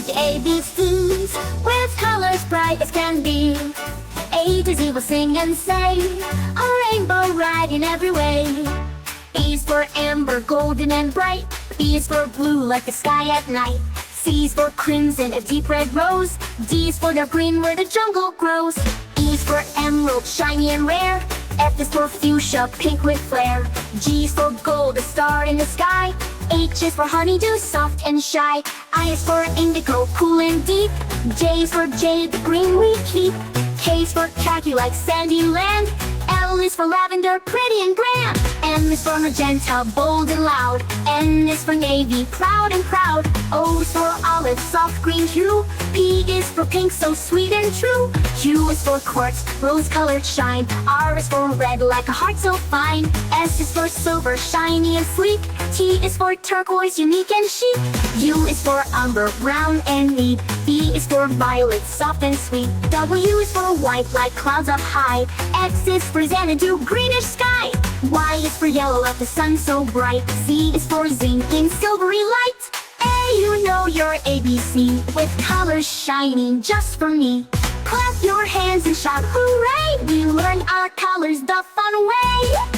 the ABCs with colors bright as can be. A to Z will sing and say a rainbow ride in every way. A is for amber, golden and bright. B is for blue like the sky at night. C is for crimson, a deep red rose. D is for dark green where the jungle grows. E is for emerald, shiny and rare. F is for fuchsia, pink with flair. G is for gold, a star in the sky. H is for honeydew, soft and shy. I is for indigo, cool and deep. J is for jade, the green we keep. K is for khaki like sandy land. L is for lavender, pretty and grand. M is for magenta, bold and loud. N is for navy, proud and proud. O is for olive, soft green hue. P is for pink, so sweet and true. Q is for quartz, rose-colored shine. R is for red, like a heart so fine. S is for silver, shiny and sleek. T is for turquoise, unique and chic. U is for umber, brown and neat. V is for violet, soft and sweet. W is for white, like clouds up high. X is for Xanadu, greenish sky. Y is for yellow, like the sun so bright. Z is for zinc in silvery light. A, you know your ABC, with colors shining just for me. Clap your hands and shout hooray! We learned our colors the fun way.